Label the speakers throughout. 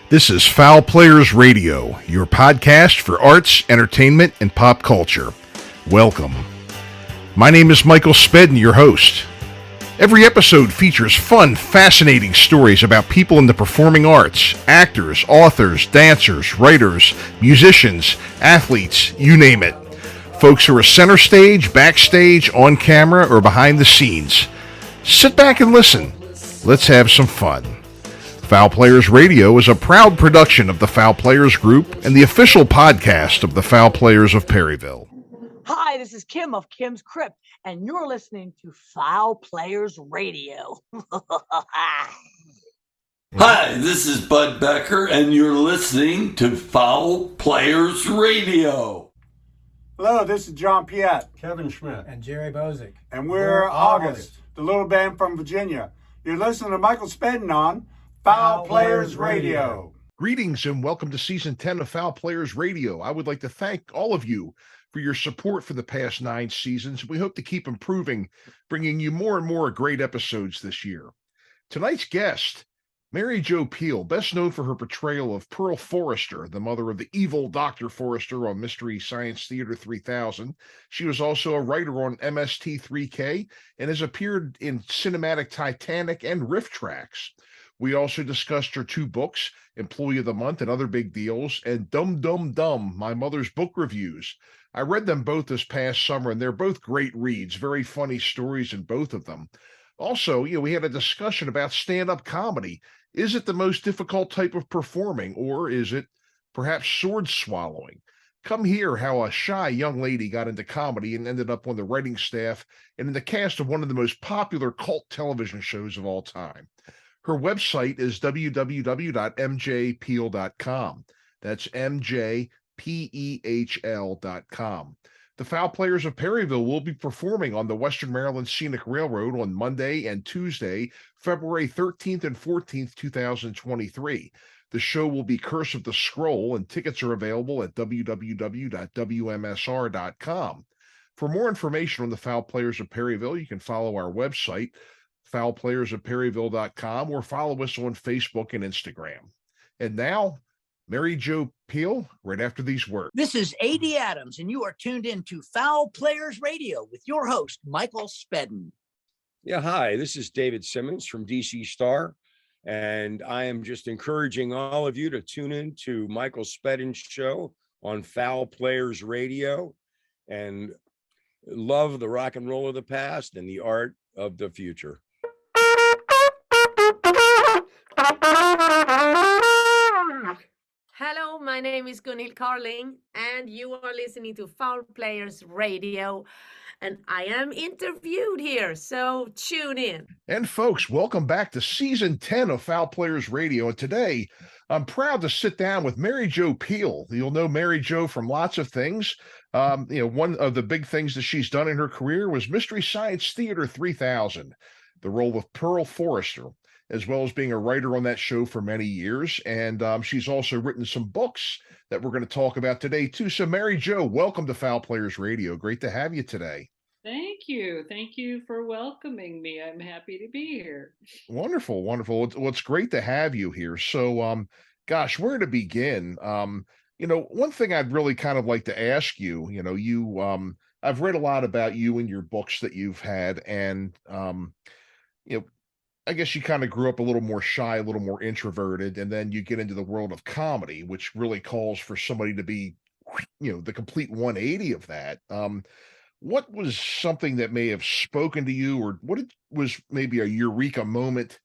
Speaker 1: This is Fowl Players Radio, your podcast for arts, entertainment, and pop culture. Welcome. My name is Michael Spedden, your host. Every episode features fun, fascinating stories about people in the performing arts, actors, authors, dancers, writers, musicians, athletes, you name it. Folks who are center stage, backstage, on camera, or behind the scenes. Sit back and listen. Let's have some fun. Fowl Players Radio is a proud production of the Fowl Players Group and the official podcast of the Fowl Players of Perryville.
Speaker 2: Hi, this is Kim of Kim's Crypt, and you're listening to Fowl Players Radio.
Speaker 3: Hi, this is Bud Becker, and you're listening to Fowl Players Radio.
Speaker 4: Hello, this is John Piet,
Speaker 5: Kevin Schmidt,
Speaker 6: and Jerry Bozick.
Speaker 4: And we're August, the little band from Virginia. You're listening to Michael Spedden on Fowl Players Radio.
Speaker 1: Greetings and welcome to Season 10 of Fowl Players Radio. I would like to thank all of you for your support for the past 9 seasons. We hope to keep improving, bringing you more and more great episodes this year. Tonight's guest, Mary Jo Pehl, best known for her portrayal of Pearl Forrester, the mother of the evil Dr. Forrester on Mystery Science Theater 3000. She was also a writer on MST3K and has appeared in cinematic Titanic and Riff Trax. We also discussed her 2 books, Employee of the Month and Other Big Deals, and Dum Dum Dum, My Mother's Book Reviews. I read them both this past summer, and they're both great reads, very funny stories in both of them. Also, we had a discussion about stand-up comedy. Is it the most difficult type of performing, or is it perhaps sword swallowing? Come hear how a shy young lady got into comedy and ended up on the writing staff and in the cast of one of the most popular cult television shows of all time. Her website is www.mjpehl.com. That's mjpehl.com. The Fowl Players of Perryville will be performing on the Western Maryland Scenic Railroad on Monday and Tuesday, February 13th and 14th, 2023. The show will be Curse of the Scroll, and tickets are available at www.wmsr.com. For more information on the Fowl Players of Perryville, you can follow our website, foulplayersofperryville.com, or follow us on Facebook and Instagram. And now, Mary Jo Pehl, right after these words.
Speaker 2: This is A.D. Adams, and you are tuned in to Fowl Players Radio with your host, Michael Spedden.
Speaker 5: Yeah, hi, this is David Simmons from DC Star, and I am just encouraging all of you to tune in to Michael Spedden's show on Fowl Players Radio and love the rock and roll of the past and the art of the future.
Speaker 7: Hello, my name is Gunhild Carling, and you are listening to Fowl Players Radio, and I am interviewed here, so tune in.
Speaker 1: And folks, welcome back to Season 10 of Fowl Players Radio, and today I'm proud to sit down with Mary Jo Pehl. You'll know Mary Jo from lots of things. One of the big things that she's done in her career was Mystery Science Theater 3000, the role of Pearl Forrester, as well as being a writer on that show for many years. And she's also written some books that we're going to talk about today, too. So, Mary Jo, welcome to Fowl Players Radio. Great to have you today.
Speaker 8: Thank you. Thank you for welcoming me. I'm happy to be here.
Speaker 1: Wonderful, wonderful. Well, it's great to have you here. So, gosh, where to begin? One thing I'd really kind of like to ask you, I've read a lot about you and your books that you've had, and, I guess you kind of grew up a little more shy, a little more introverted, and then you get into the world of comedy, which really calls for somebody to be, the complete 180 of that. What was something that may have spoken to you, or was maybe a eureka moment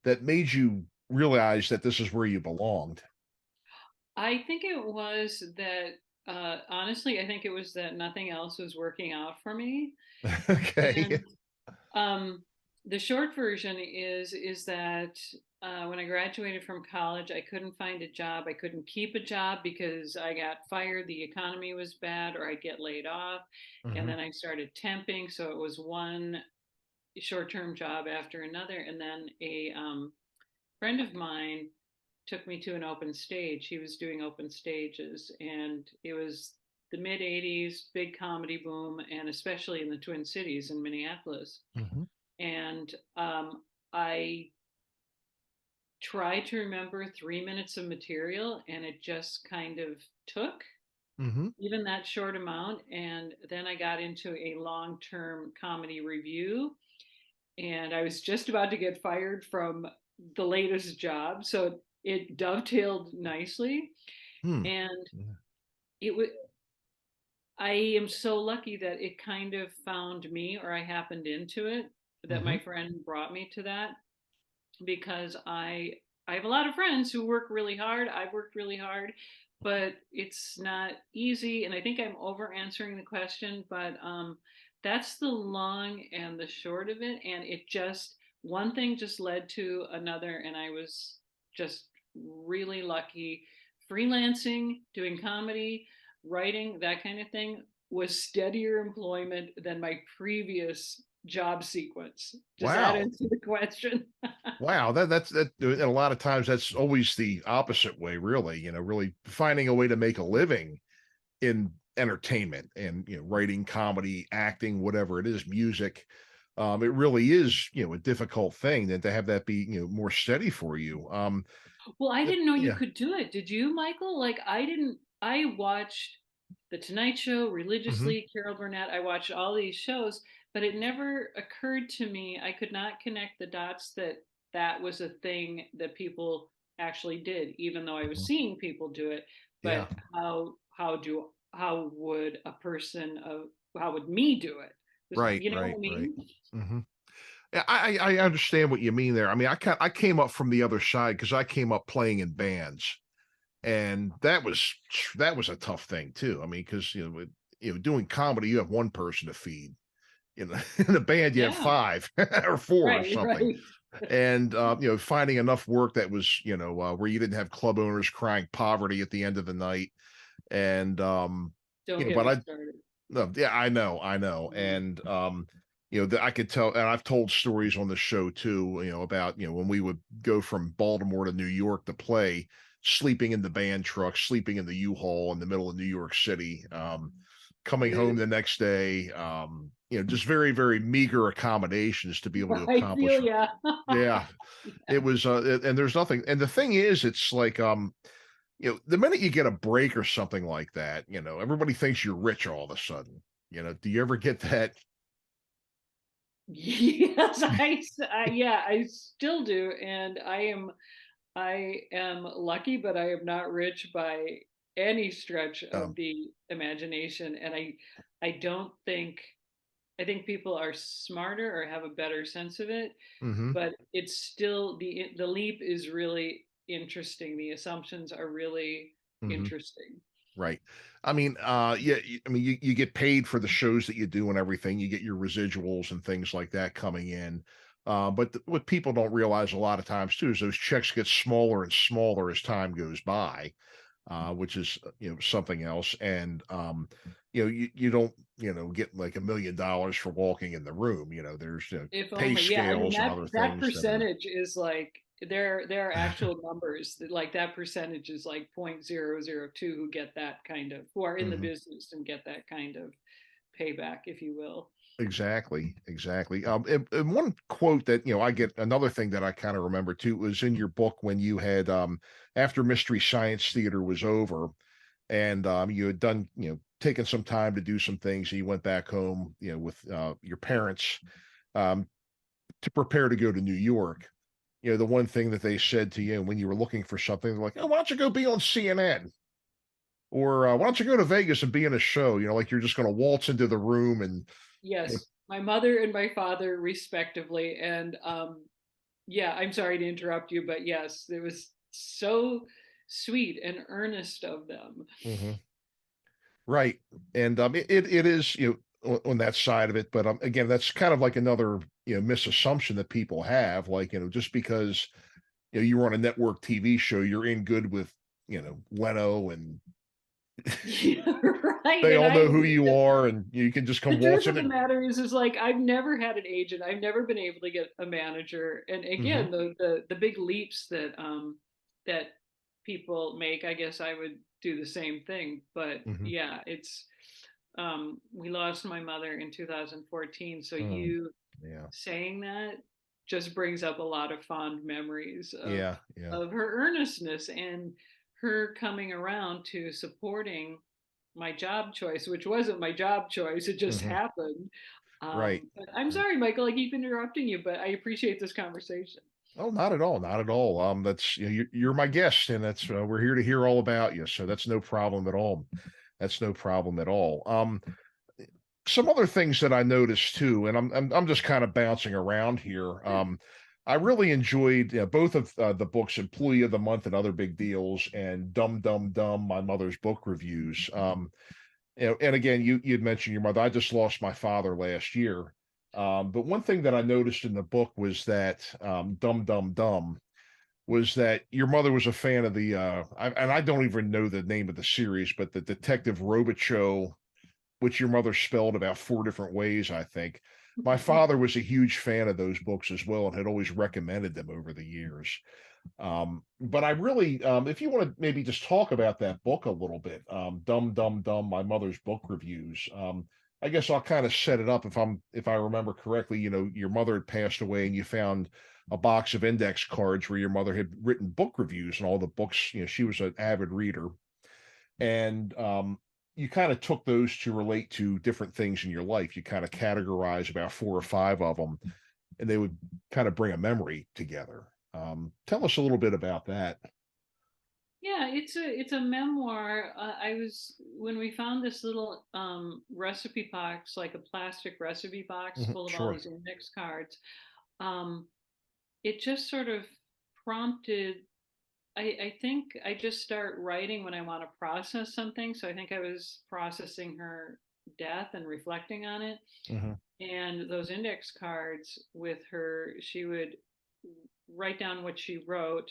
Speaker 1: that made you realize that this is where you belonged?
Speaker 8: I think it was that, honestly, I think it was that nothing else was working out for me.
Speaker 1: Okay.
Speaker 8: And, the short version is that when I graduated from college, I couldn't find a job. I couldn't keep a job because I got fired. The economy was bad, or I'd get laid off.
Speaker 1: Mm-hmm.
Speaker 8: And then I started temping. So it was one short-term job after another. And then a friend of mine took me to an open stage. He was doing open stages, and it was the mid 80s, big comedy boom, and especially in the Twin Cities in Minneapolis.
Speaker 1: Mm-hmm.
Speaker 8: And I try to remember 3 minutes of material, and it just kind of took even that short amount. And then I got into a long-term comedy review, and I was just about to get fired from the latest job, so it dovetailed nicely. And it was, I am so lucky that it kind of found me, or I happened into it, that my friend brought me to that, because I have a lot of friends who work really hard. I've worked really hard, but it's not easy. And I think I'm over answering the question, but that's the long and the short of it. And it just, one thing just led to another, and I was just really lucky. Freelancing, doing comedy, writing, that kind of thing was steadier employment than my previous job sequence. Does that
Speaker 1: Wow.
Speaker 8: answer the question?
Speaker 1: Wow, that's and a lot of times that's always the opposite way, really, really finding a way to make a living in entertainment and, writing, comedy, acting, whatever it is, music. It really is, a difficult thing than to have that be, more steady for you.
Speaker 8: Well, I didn't know you
Speaker 1: Yeah.
Speaker 8: could do it. Did you, Michael? Like, I watched The Tonight Show
Speaker 1: hmm
Speaker 8: religiously, Carol Burnett. I watched all these shows, but it never occurred to me. I could not connect the dots that that was a thing that people actually did, even though I was seeing people do it.
Speaker 1: Yeah.
Speaker 8: But how would a person how would me do it?
Speaker 1: Right.
Speaker 8: You know what
Speaker 1: Right.
Speaker 8: I
Speaker 1: Right.
Speaker 8: mean?
Speaker 1: hmm Yeah, I understand what you mean there. I mean, I came up from the other side because I came up playing in bands, and that was a tough thing too. I mean, because doing comedy, you have one person to feed. In a band, you have
Speaker 8: Yeah.
Speaker 1: five or four or
Speaker 8: Right.
Speaker 1: something,
Speaker 8: Right.
Speaker 1: and finding enough work that was where you didn't have club owners crying poverty at the end of the night, and
Speaker 8: Don't get
Speaker 1: but
Speaker 8: me
Speaker 1: I
Speaker 8: started.
Speaker 1: no, yeah, I know,
Speaker 8: Mhm.
Speaker 1: and that I could tell, and I've told stories on the show too, about when we would go from Baltimore to New York to play, sleeping in the band truck, sleeping in the U-Haul in the middle of New York City, coming home
Speaker 8: Dude,
Speaker 1: the next day, just very, very meager accommodations to be able to
Speaker 8: I feel
Speaker 1: accomplish.
Speaker 8: yeah.
Speaker 1: Yeah, it was, and there's nothing, and the thing is, it's like, the minute you get a break or something like that, everybody thinks you're rich all of a sudden. Do you ever get that?
Speaker 8: Yes, yeah, I still do, and I am lucky, but I am not rich by any stretch of
Speaker 1: Um,
Speaker 8: the imagination. And I don't think, I think people are smarter or have a better sense of it,
Speaker 1: mhm,
Speaker 8: but it's still, the leap is really interesting. The assumptions are really
Speaker 1: mhm.
Speaker 8: interesting.
Speaker 1: Right. I mean, yeah, I mean, you get paid for the shows that you do and everything. You get your residuals and things like that coming in. But what people don't realize a lot of times too is those checks get smaller and smaller as time goes by, which is something else. And you don't get like $1 million for walking in the room. There's
Speaker 8: If
Speaker 1: pay
Speaker 8: only, yeah. I mean,
Speaker 1: scales and other
Speaker 8: that
Speaker 1: things that are.
Speaker 8: percentage is like, there are actual numbers that, like, that percentage is like 0.002 who get that kind of, who are in the
Speaker 1: Mhm.
Speaker 8: business and get that kind of payback, if you will.
Speaker 1: Exactly, exactly. And one quote that I get, another thing that I kind of remember too was in your book when you had after Mystery Science Theater was over, and you had done taken some time to do some things, and you went back home with your parents um, to prepare to go to New York. The one thing that they said to you when you were looking for something, they're like, "Oh, why don't you go be on CNN?" Or why don't you go to Vegas and be in a show? Like you're just going to waltz into the room and you know,
Speaker 8: Yes, my mother and my father, respectively. And yeah, I'm sorry to interrupt you, but yes, it was so sweet and earnest of them.
Speaker 1: mhm. Right. And it is, on that side of it, but again, that's kind of like another, misassumption that people have, like, just because you were on a network TV show, you're in good with, Leno, and
Speaker 8: Yeah, right.
Speaker 1: they
Speaker 8: And
Speaker 1: all
Speaker 8: I,
Speaker 1: know who you are, and you can just
Speaker 8: the
Speaker 1: come
Speaker 8: truth of
Speaker 1: waltzing
Speaker 8: the
Speaker 1: in.
Speaker 8: matter is like, I've never had an agent. I've never been able to get a manager. And
Speaker 1: hmm
Speaker 8: again, the big leaps that people make, I guess I would do the same thing. But
Speaker 1: hmm
Speaker 8: yeah, it's we lost my mother in 2014. So
Speaker 1: Mm,
Speaker 8: you
Speaker 1: yeah.
Speaker 8: saying that just brings up a lot of fond memories
Speaker 1: Yeah.
Speaker 8: of her earnestness and her coming around to supporting my job choice, which wasn't my job choice. It just happened.
Speaker 1: Right.
Speaker 8: But I'm sorry, Michael, I keep interrupting you, but I appreciate this conversation.
Speaker 1: Oh, not at all. Not at all. That's, you're my guest, and that's, we're here to hear all about you. So that's no problem at all. That's no problem at all. Some other things that I noticed too, and I'm just kind of bouncing around here. I really enjoyed both of the books, Employee of the Month and Other Big Deals, and Dumb Dumb Dumb, My Mother's Book Reviews. And again, you'd mentioned your mother. I just lost my father last year. But one thing that I noticed in the book was that Dumb Dumb Dumb was that your mother was a fan of the and I don't even know the name of the series, but the Detective Robichaux, which your mother spelled about 4 different ways, I think. My father was a huge fan of those books as well and had always recommended them over the years. But I really, if you want to maybe just talk about that book a little bit, Dumb Dumb Dumb, My Mother's Book Reviews. I guess I'll kind of set it up if I remember correctly. Your mother had passed away, and you found a box of index cards where your mother had written book reviews and all the books. She was an avid reader, and you kind of took those to relate to different things in your life. You kind of categorize about 4 or 5 of them, and they would kind of bring a memory together. Tell us a little bit about that.
Speaker 8: Yeah, it's a memoir. When we found this little recipe box, like a plastic recipe box full of all
Speaker 1: Sure.
Speaker 8: these index cards. It just sort of prompted. I think I just start writing when I want to process something. So I think I was processing her death and reflecting on it. And those index cards with her, she would write down what she wrote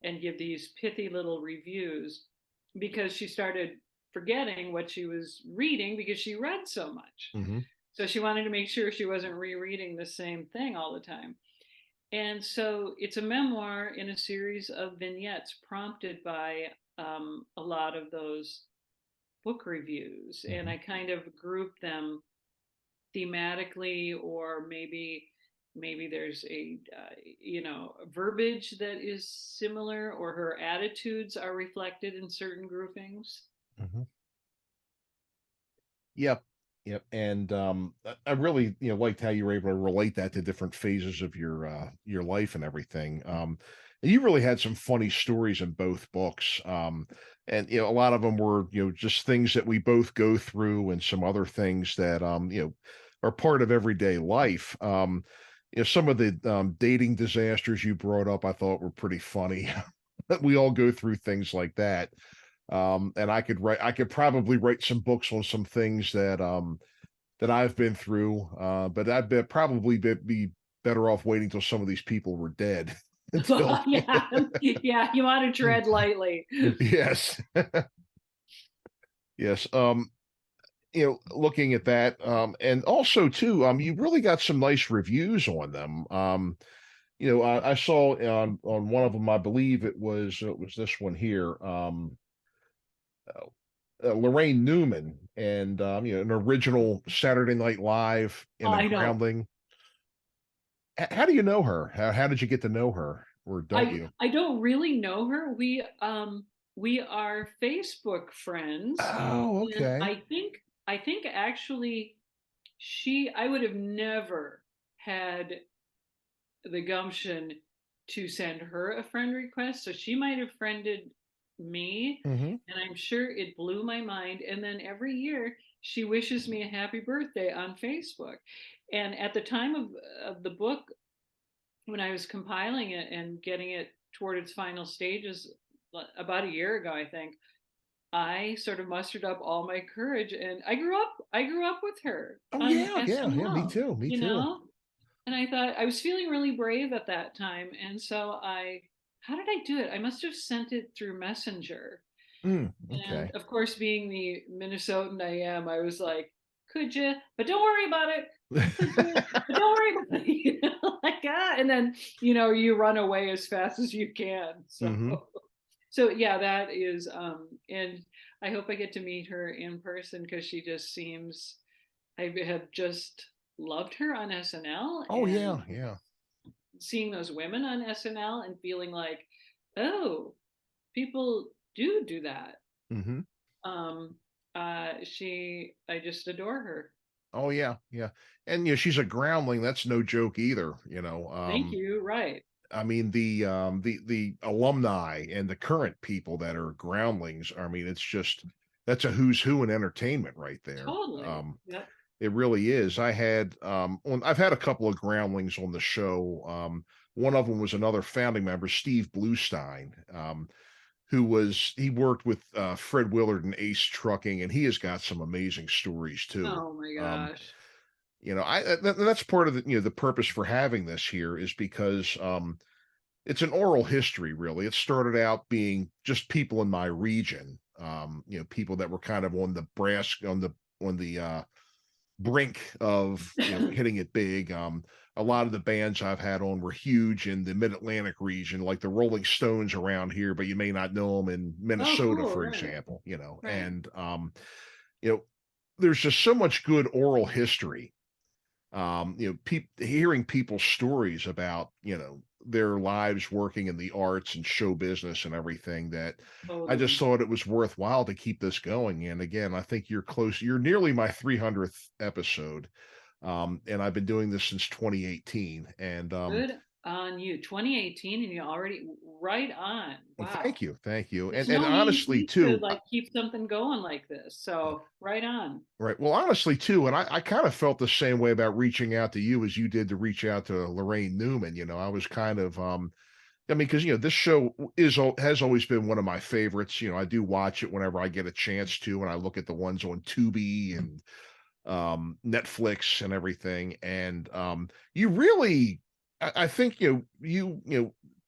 Speaker 8: and give these pithy little reviews, because she started forgetting what she was reading because she read so much. So she wanted to make sure she wasn't rereading the same thing all the time. And so it's a memoir in a series of vignettes prompted by a lot of those book reviews. And I kind of group them thematically, or maybe there's a verbiage that is similar, or her attitudes are reflected in certain groupings.
Speaker 1: Yep. And I really liked how you were able to relate that to different phases of your life and everything. And you really had some funny stories in both books. And a lot of them were just things that we both go through, and some other things that are part of everyday life. Some of the dating disasters you brought up, I thought were pretty funny. We all go through things like that. And I could probably write some books on some things that I've been through. But I'd probably be better off waiting till some of these people were dead.
Speaker 8: Yeah, you want to tread lightly.
Speaker 1: Yes. Yes. Looking at that, and also too, you really got some nice reviews on them. I saw on one of them, I believe it was this one here, Lorraine Newman, and an original Saturday Night Live in a grounding. How do you know her? How did you get to know her, or don't you?
Speaker 8: I don't really know her. We are Facebook friends.
Speaker 1: Oh, okay.
Speaker 8: I think actually I would have never had the gumption to send her a friend request. So she might have friended me, and I'm sure it blew my mind. And then every year she wishes me a happy birthday on Facebook. And at the time of the book, when I was compiling it and getting it toward its final stages about a year ago, I think, I sort of mustered up all my courage, and I grew up with her.
Speaker 1: Oh yeah, me too.
Speaker 8: And I thought I was feeling really brave at that time, and so how did I do it? I must have sent it through Messenger.
Speaker 1: Okay.
Speaker 8: And of course, being the Minnesotan I am, I was like, "Could you? But don't worry about it. But don't worry about it." And then you run away as fast as you can. So yeah, that is, and I hope I get to meet her in person, because she just seems, I have just loved her on SNL.
Speaker 1: Oh yeah.
Speaker 8: seeing those women on SNL and feeling like, oh, people do that.
Speaker 1: Mm-hmm.
Speaker 8: I just adore her.
Speaker 1: Oh yeah, yeah. And she's a groundling. That's no joke either.
Speaker 8: Thank you. Right.
Speaker 1: I mean, the alumni and the current people that are groundlings, I mean, that's a who's who in entertainment right there.
Speaker 8: Totally. Yep.
Speaker 1: It really is. I've had a couple of groundlings on the show. One of them was another founding member, Steve Bluestein, he worked with Fred Willard and Ace Trucking, and he has got some amazing stories too.
Speaker 8: Oh my gosh.
Speaker 1: That's part of the purpose for having this here is because it's an oral history, really. It started out being just people in my region, people that were kind of on the brink of hitting it big. A lot of the bands I've had on were huge in the Mid-Atlantic region, like the Rolling Stones around here, but you may not know them in Minnesota, for example.
Speaker 8: Right.
Speaker 1: And there's just so much good oral history. Hearing people's stories about their lives working in the arts and show business and everything, that I just thought it was worthwhile to keep this going. And again, I think you're nearly my 300th episode. And I've been doing this since 2018. And
Speaker 8: good on you. 2018, and you're already right on. Wow.
Speaker 1: Thank you.
Speaker 8: There's
Speaker 1: And
Speaker 8: no
Speaker 1: honestly
Speaker 8: need
Speaker 1: too,
Speaker 8: to keep something going like this. So right on.
Speaker 1: Right. Well, honestly too, and I kind of felt the same way about reaching out to you as you did to reach out to Lorraine Newman. I was kind of because this show has always been one of my favorites. I do watch it whenever I get a chance to, and I look at the ones on Tubi and Netflix and everything. And you really, I think you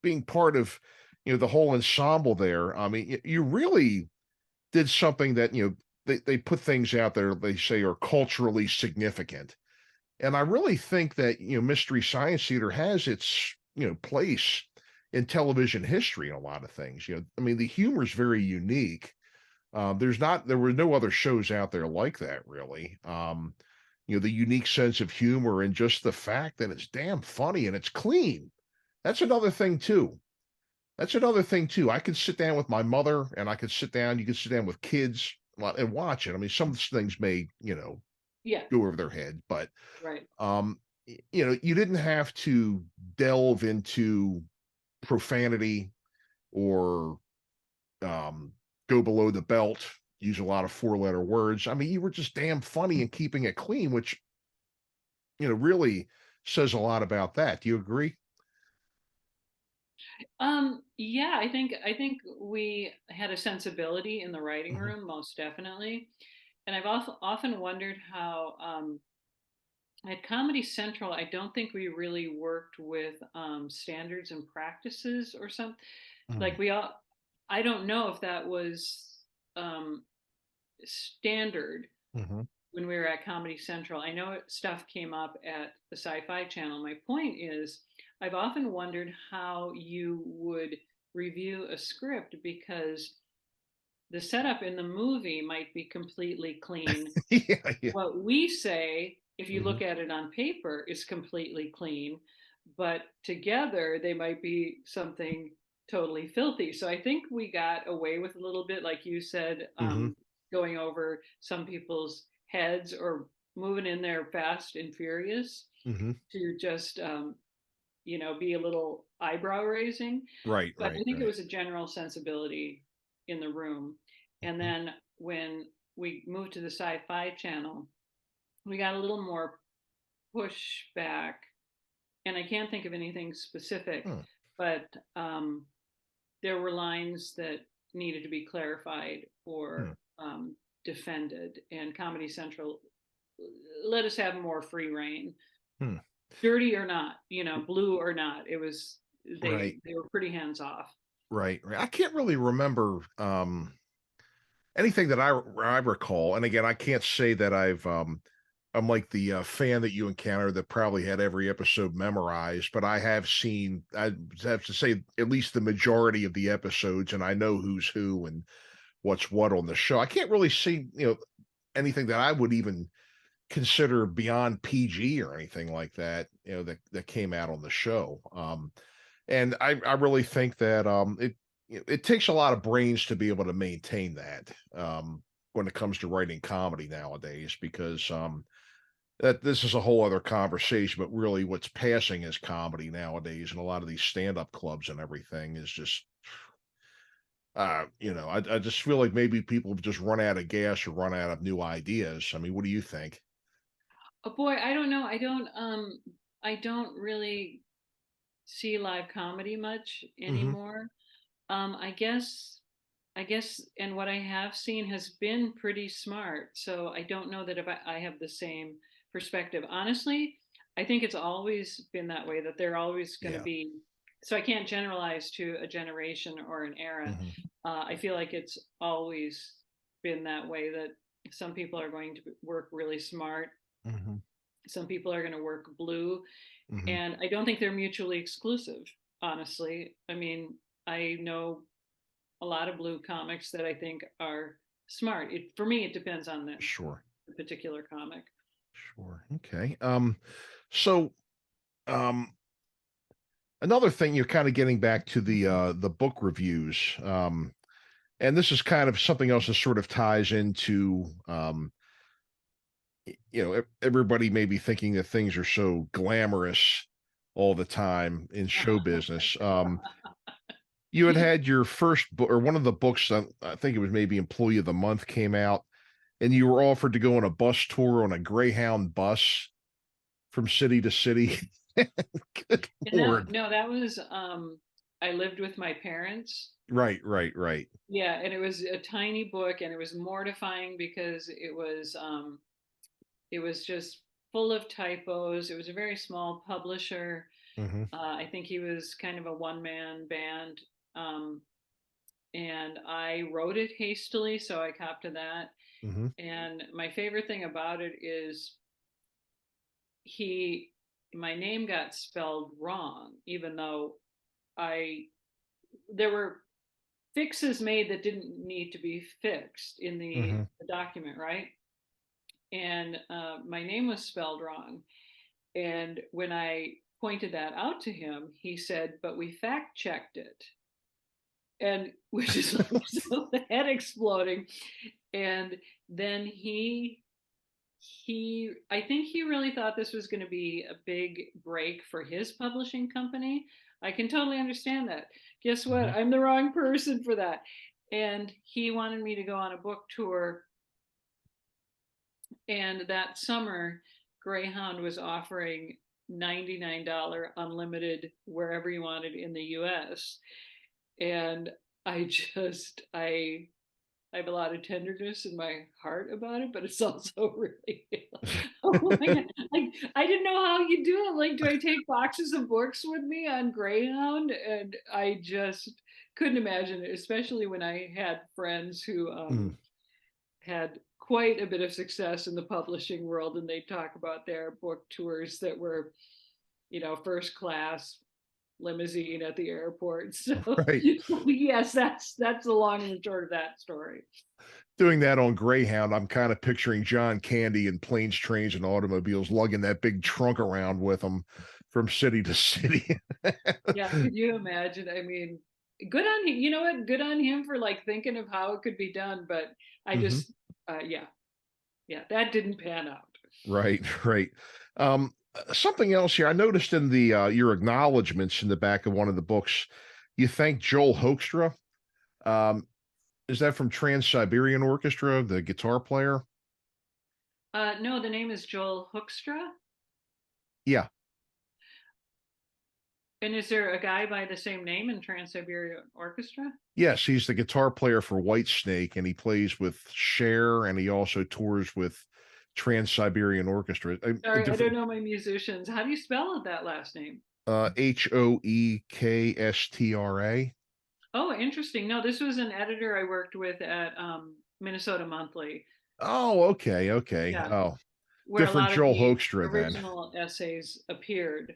Speaker 1: being part of the whole ensemble there. I mean, you really did something that they put things out there they say are culturally significant, and I really think that Mystery Science Theater has its place in television history in a lot of things. I mean, the humor is very unique. There were no other shows out there like that, really. The unique sense of humor and just the fact that it's damn funny and it's clean. That's another thing too. I could sit down with my mother, and you could sit down with kids and watch it. I mean, some things may, go over their head, but
Speaker 8: right.
Speaker 1: You didn't have to delve into profanity or go below the belt, use a lot of 4-letter words. I mean, you were just damn funny and keeping it clean, which really says a lot about that. Do you agree?
Speaker 8: Yeah, I think we had a sensibility in the writing room, most definitely. And I've often wondered how at Comedy Central, I don't think we really worked with standards and practices or something. Like I don't know if that was standard when we were at Comedy Central. I know stuff came up at the Sci-Fi Channel. My point is, I've often wondered how you would review a script, because the setup in the movie might be completely clean.
Speaker 1: Yeah.
Speaker 8: What we say, if you look at it on paper, is completely clean, but together they might be something totally filthy. So I think we got away with a little bit, like you said, going over some people's heads or moving in there fast and furious to just be a little eyebrow raising.
Speaker 1: Right.
Speaker 8: But I think it was a general sensibility in the room. And then when we moved to the Sci-Fi Channel, we got a little more pushback. And I can't think of anything specific, but there were lines that needed to be clarified or defended. And Comedy Central let us have more free reign. Dirty or not, blue or not. It was, they were pretty hands off.
Speaker 1: Right. I can't really remember anything that I recall. And again, I can't say that I'm like the fan that you encountered that probably had every episode memorized, but I have to say at least the majority of the episodes, and I know who's who and what's what on the show. I can't really see, anything that I would even consider beyond PG or anything like that, that came out on the show. And I really think that it takes a lot of brains to be able to maintain that when it comes to writing comedy nowadays, because that this is a whole other conversation, but really what's passing as comedy nowadays, and a lot of these stand-up clubs and everything is just, I just feel like maybe people have just run out of gas or run out of new ideas. I mean, what do you think?
Speaker 8: Oh boy, I don't know. I don't really see live comedy much anymore. I guess, and what I have seen has been pretty smart. So I don't know that if I have the same perspective. Honestly, I think it's always been that way, that they're always going to be. So I can't generalize to a generation or an era. I feel like it's always been that way, that some people are going to work really smart. Some people are going to work blue. And I don't think they're mutually exclusive, honestly. I mean, I know a lot of blue comics that I think are smart. For me, it depends on the particular comic.
Speaker 1: Sure. Okay. So another thing, you're kind of getting back to the book reviews. And this is kind of something else that sort of ties into everybody may be thinking that things are so glamorous all the time in show business. You had your first book, or one of the books, I think it was maybe Employee of the Month, came out, and you were offered to go on a bus tour on a Greyhound bus from city to city. Good Lord.
Speaker 8: No, that was I lived with my parents.
Speaker 1: Right.
Speaker 8: Yeah, and it was a tiny book, and it was mortifying because it was just full of typos. It was a very small publisher. I think he was kind of a one-man band. And I wrote it hastily, so I copped to that. And my favorite thing about it is my name got spelled wrong, even though there were fixes made that didn't need to be fixed in the document, right? And my name was spelled wrong. And when I pointed that out to him, he said, "But we fact checked it." And which is so the head exploding. And then I think he really thought this was going to be a big break for his publishing company. I can totally understand that. Guess what? I'm the wrong person for that. And he wanted me to go on a book tour. And that summer, Greyhound was offering $99 unlimited wherever you wanted in the US. And I have a lot of tenderness in my heart about it, but it's also really, oh my God. I didn't know how you do it. Like, do I take boxes of books with me on Greyhound? And I just couldn't imagine it, especially when I had friends who had quite a bit of success in the publishing world, and they talk about their book tours that were, first class limousine at the airport. So yes, that's the long and short of that story.
Speaker 1: Doing that on Greyhound, I'm kind of picturing John Candy in Planes, Trains, and Automobiles, lugging that big trunk around with him from city to city.
Speaker 8: Yeah, could you imagine? I mean, good on him. You know what? Good on him for thinking of how it could be done. But I just, that didn't pan out. Right.
Speaker 1: Something else here. I noticed in the your acknowledgments in the back of one of the books, you thank Joel Hoekstra. Is that from Trans-Siberian Orchestra, the guitar player?
Speaker 8: No, the name is Joel Hoekstra.
Speaker 1: Yeah.
Speaker 8: And is there a guy by the same name in Trans-Siberian Orchestra?
Speaker 1: Yes, he's the guitar player for Whitesnake, and he plays with Cher, and he also tours with Trans-Siberian Orchestra.
Speaker 8: Sorry, I don't know my musicians. How do you spell that last name?
Speaker 1: Hoekstra.
Speaker 8: Oh, interesting. No, this was an editor I worked with at Minnesota Monthly.
Speaker 1: Oh, okay. Yeah. Oh, different Joel Hoekstra then.
Speaker 8: Original essays appeared.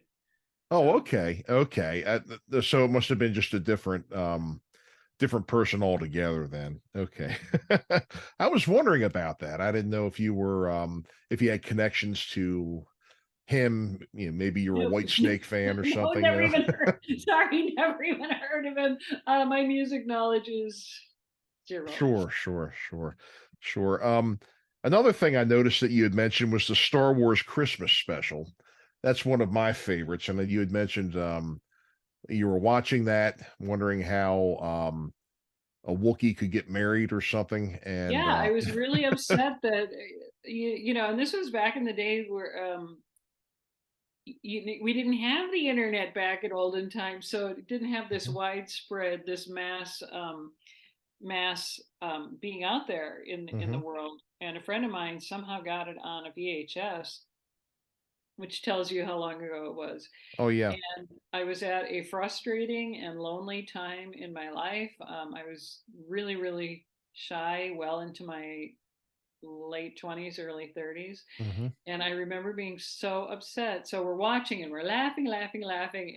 Speaker 1: Oh, okay. So it must have been just a different different person altogether then. Okay. I was wondering about that. I didn't know if you were if you had connections to him, maybe you're a
Speaker 8: Nope.
Speaker 1: White Snake fan or
Speaker 8: No,
Speaker 1: something,
Speaker 8: never even heard. Sorry, never even heard of him. My music knowledge is zero.
Speaker 1: Sure. Another thing I noticed that you had mentioned was the Star Wars Christmas special. That's one of my favorites. And then you had mentioned you were watching that, wondering how a Wookiee could get married or something. And
Speaker 8: Yeah, I was really upset that and this was back in the day where we didn't have the internet back in olden times, so it didn't have this widespread, this mass being out there in the world. And a friend of mine somehow got it on a VHS, which tells you how long ago it was.
Speaker 1: Oh yeah.
Speaker 8: And I was at a frustrating and lonely time in my life. I was really, really shy, well into my late 20s, early 30s. And I remember being so upset. So we're watching and we're laughing.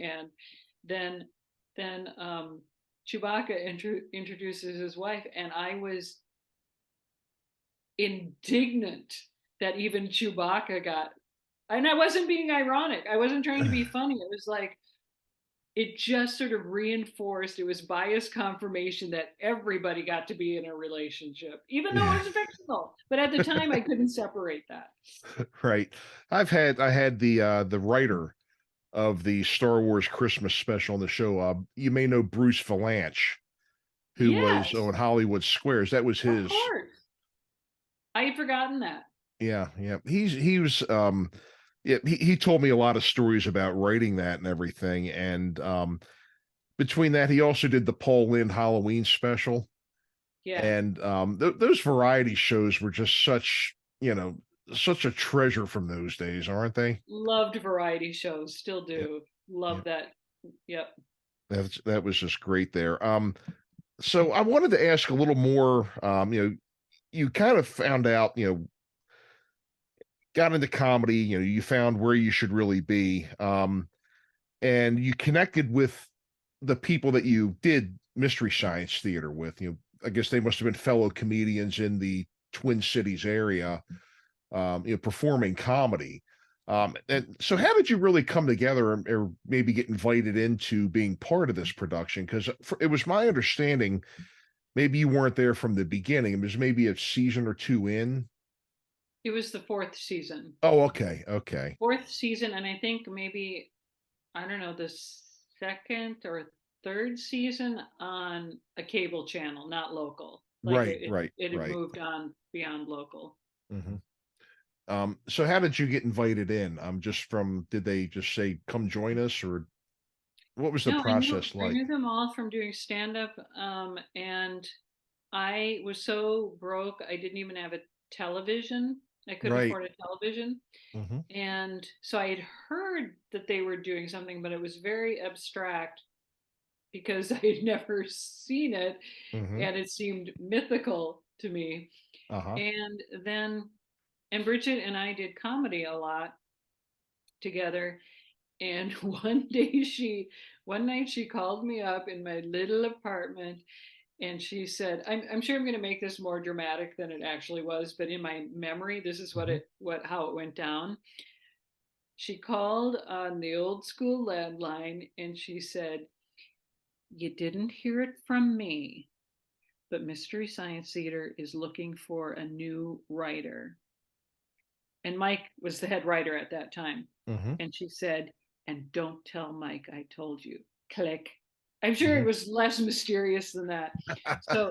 Speaker 8: And then Chewbacca introduces his wife, and I was indignant that even Chewbacca got, and I wasn't being ironic. I wasn't trying to be funny. It was like, it just sort of reinforced, it was bias confirmation that everybody got to be in a relationship, even though it was fictional. But at the time, I couldn't separate that.
Speaker 1: Right. I had the writer of the Star Wars Christmas special on the show. You may know Bruce Valanche, who was on Hollywood Squares. That was his.
Speaker 8: Of course. I had forgotten that.
Speaker 1: Yeah. He was he told me a lot of stories about writing that and everything. And between that, he also did the Paul Lynde Halloween special.
Speaker 8: Yeah.
Speaker 1: And those variety shows were just such a treasure from those days, aren't they?
Speaker 8: Loved variety shows, still do. Love that. Yep.
Speaker 1: That was just great there. So I wanted to ask a little more. You kind of found out, got into comedy. You found where you should really be, and you connected with the people that you did Mystery Science Theater with. I guess they must have been fellow comedians in the Twin Cities area, performing comedy. And so how did you really come together or maybe get invited into being part of this production? Because it was my understanding, maybe you weren't there from the beginning. It was maybe a season or two in.
Speaker 8: It was the 4th season.
Speaker 1: Oh, okay.
Speaker 8: 4th season, and I think maybe, I don't know, the 2nd or 3rd season on a cable channel, not local.
Speaker 1: Right.
Speaker 8: It had moved on beyond local.
Speaker 1: So how did you get invited in? Did they just say, come join us, or what was the process like?
Speaker 8: I knew them all from doing stand-up, and I was so broke, I didn't even have a television. I couldn't afford a television. And so I had heard that they were doing something, but it was very abstract because I had never seen it, and it seemed mythical to me. And Bridget and I did comedy a lot together. And one night she called me up in my little apartment, and she said, I'm sure I'm going to make this more dramatic than it actually was, but in my memory, this is how it went down. She called on the old school landline, and she said, "You didn't hear it from me, but Mystery Science Theater is looking for a new writer." And Mike was the head writer at that time. And she said, "And don't tell Mike I told you." Click. I'm sure it was less mysterious than that. So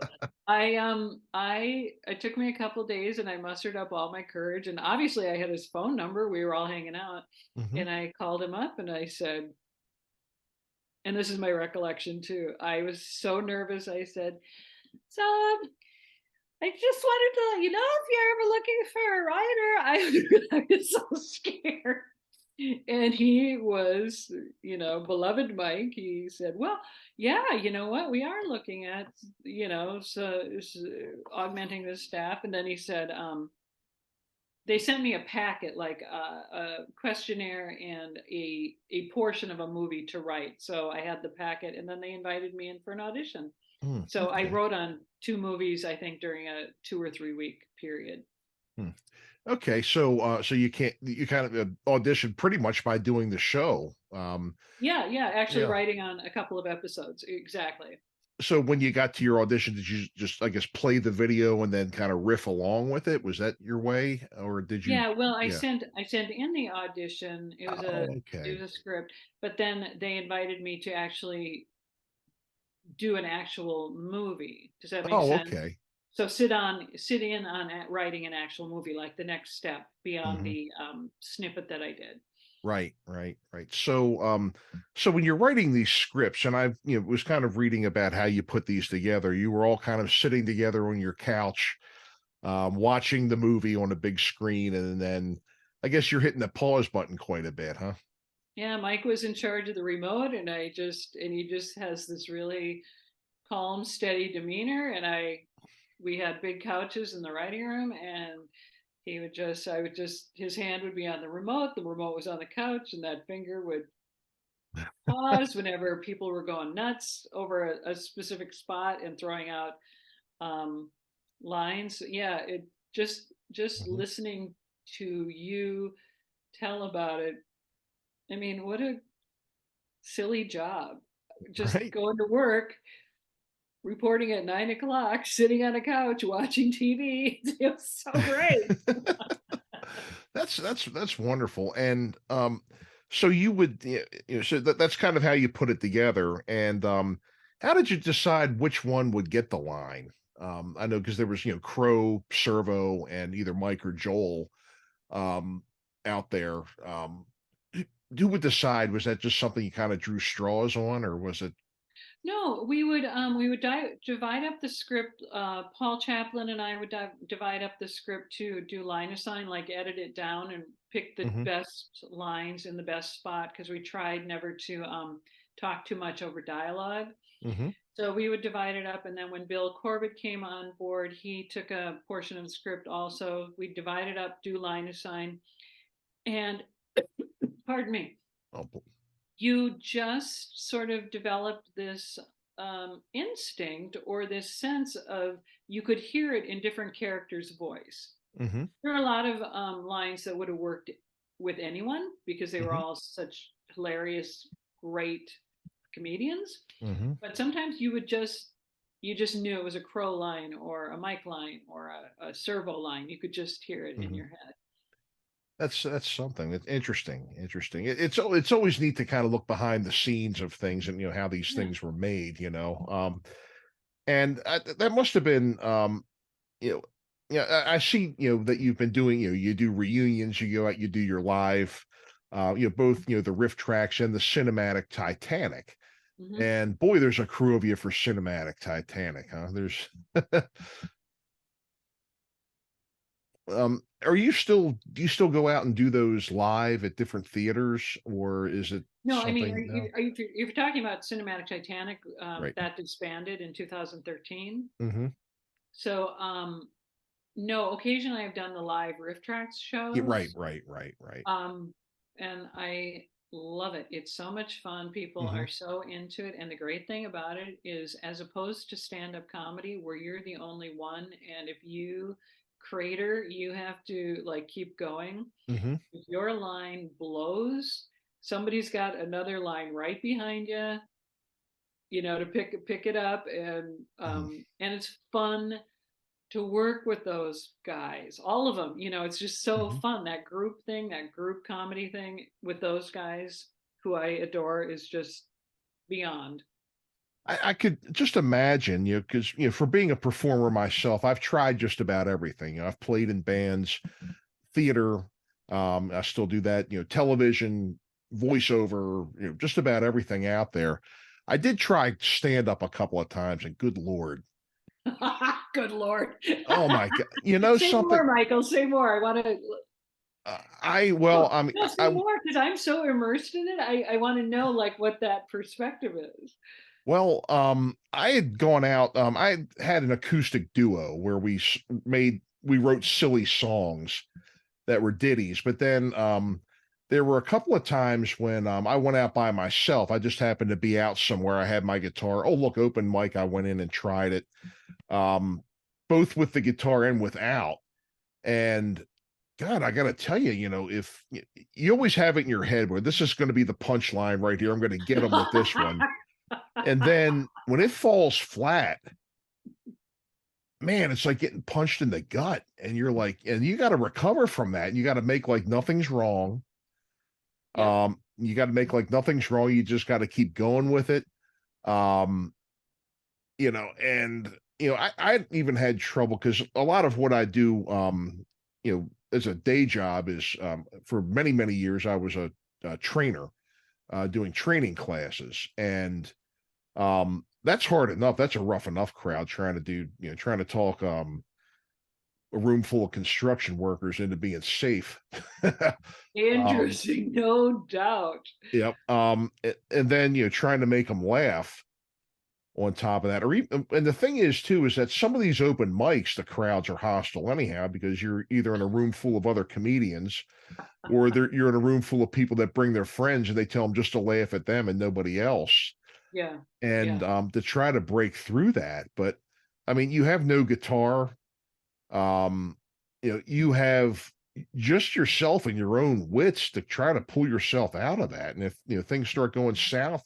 Speaker 8: it took me a couple of days, and I mustered up all my courage. And obviously I had his phone number. We were all hanging out. And I called him up and I said, and this is my recollection too, I was so nervous. I said, "So I just wanted to let you know, if you're ever looking for a writer," I was so scared. And he was, beloved Mike. He said, "Well, yeah, you know what? We are looking at, augmenting the staff." And then he said, they sent me a packet, like a questionnaire and a portion of a movie to write. So I had the packet, and then they invited me in for an audition. So I
Speaker 1: Okay.
Speaker 8: wrote on 2 movies, I think, during a 2 or 3 week period.
Speaker 1: Hmm. Okay, so you kind of auditioned pretty much by doing the show.
Speaker 8: Yeah, actually
Speaker 1: Yeah.
Speaker 8: writing on a couple of episodes. Exactly.
Speaker 1: So when you got to your audition, did you just, I guess, play the video and then kind of riff along with it? Was that your way, or did you?
Speaker 8: Yeah, well,
Speaker 1: Yeah.
Speaker 8: I sent in the audition.
Speaker 1: Oh,
Speaker 8: It
Speaker 1: okay.
Speaker 8: was a script, but then they invited me to actually do an actual movie. Does that make
Speaker 1: Oh,
Speaker 8: sense?
Speaker 1: okay.
Speaker 8: So sit in on writing an actual movie, like the next step beyond
Speaker 1: Hmm.
Speaker 8: the snippet that I did.
Speaker 1: Right, right, right. So when you're writing these scripts, and I, was kind of reading about how you put these together, you were all kind of sitting together on your couch, watching the movie on a big screen, and then I guess you're hitting the pause button quite a bit, huh?
Speaker 8: Yeah, Mike was in charge of the remote, and he just has this really calm, steady demeanor. And we had big couches in the writing room, and his hand would be on the remote was on the couch, and that finger would pause whenever people were going nuts over a specific spot and throwing out um, lines. Yeah, it just
Speaker 1: Mhm.
Speaker 8: listening to you tell about it. I mean, what a silly job. Just
Speaker 1: Right.
Speaker 8: going to work, reporting at 9 o'clock, sitting on a couch watching TV. It was so great.
Speaker 1: That's wonderful. And so you would, so that's kind of how you put it together. And how did you decide which one would get the line? I know because there was, Crow, Servo, and either Mike or Joel um out there. Who who would decide? Was that just something you kind of drew straws on, or was it?
Speaker 8: No, we would divide up the script. Paul Chaplin and I would divide up the script to do line assign, like edit it down and pick the
Speaker 1: Hmm.
Speaker 8: best lines in the best spot, because we tried never to talk too much over dialogue.
Speaker 1: Hmm.
Speaker 8: So we would divide it up, and then when Bill Corbett came on board, he took a portion of the script also. We divided up, do line assign, and pardon me,
Speaker 1: Oh,
Speaker 8: you just sort of developed this instinct or this sense of you could hear it in different characters' voice.
Speaker 1: hmm.
Speaker 8: There are a lot of lines that would have worked with anyone because they were
Speaker 1: Hmm.
Speaker 8: all such hilarious, great comedians.
Speaker 1: Hmm.
Speaker 8: But sometimes you just knew it was a Crow line or a Mike line or a Servo line. You could just hear it in
Speaker 1: Hmm.
Speaker 8: your head.
Speaker 1: That's something. It's interesting. Interesting. It's always neat to kind of look behind the scenes of things and how these
Speaker 8: Yeah.
Speaker 1: things were made. And that must have been you know yeah, I see that you've been doing, you do reunions, you go out, you do your live, both the riff tracks and the cinematic Titanic.
Speaker 8: Hmm.
Speaker 1: And boy, there's a crew of you for cinematic Titanic, huh? There's do you still go out and do those live at different theaters, or is it
Speaker 8: No, I mean,
Speaker 1: something now?
Speaker 8: if you're talking about Cinematic Titanic,
Speaker 1: Right.
Speaker 8: that disbanded in 2013.
Speaker 1: Hmm.
Speaker 8: So, no, occasionally I've done the live Riff Trax
Speaker 1: Yeah, right,
Speaker 8: shows,
Speaker 1: right, right, right.
Speaker 8: um, and I love it. It's so much fun. People
Speaker 1: Hmm.
Speaker 8: are so into it, and the great thing about it is, as opposed to stand-up comedy, where you're the only one, and if you crater, you have to like keep going.
Speaker 1: Hmm.
Speaker 8: If your line blows, somebody's got another line right behind you, to pick it up,
Speaker 1: Hmm.
Speaker 8: and it's fun to work with those guys, all of them. It's just so
Speaker 1: Hmm.
Speaker 8: fun. That group thing, that group comedy thing with those guys who I adore is just beyond.
Speaker 1: I could just imagine, because for being a performer myself, I've tried just about everything. I've played in bands, theater. I still do that. Television, voiceover. Just about everything out there. I did try stand up a couple of times, and good lord,
Speaker 8: Good Lord.
Speaker 1: oh my god,
Speaker 8: Say
Speaker 1: something.
Speaker 8: more, Michael. Say more. I want to.
Speaker 1: I well,
Speaker 8: No,
Speaker 1: I mean,
Speaker 8: no, say
Speaker 1: I
Speaker 8: more, because I'm so immersed in it. I want to know like what that perspective is.
Speaker 1: well, I had gone out. I had an acoustic duo where we wrote silly songs that were ditties, but then there were a couple of times when I went out by myself. I just happened to be out somewhere. I had my guitar. Oh, look, open mic. I went in and tried it, both with the guitar and without. And God, I got to tell you, if you always have it in your head where this is going to be the punchline right here, I'm going to get them with this one. And then when it falls flat, man, it's like getting punched in the gut. And you're like, and you got to recover from that. And you got to make like nothing's wrong.
Speaker 8: Yeah.
Speaker 1: You got to make like nothing's wrong. You just got to keep going with it. And I even had trouble because a lot of what I do, as a day job is for many, many years, I was a trainer doing training classes. And that's hard enough. That's a rough enough crowd trying to talk a room full of construction workers into being safe.
Speaker 8: Interesting, no doubt.
Speaker 1: Yep. And then, trying to make them laugh on top of that. And the thing is, too, is that some of these open mics, the crowds are hostile anyhow, because you're either in a room full of other comedians or you're in a room full of people that bring their friends and they tell them just to laugh at them and nobody else.
Speaker 8: Yeah.
Speaker 1: And to try to break through that. But I mean, you have no guitar. You have just yourself and your own wits to try to pull yourself out of that. And if things start going south,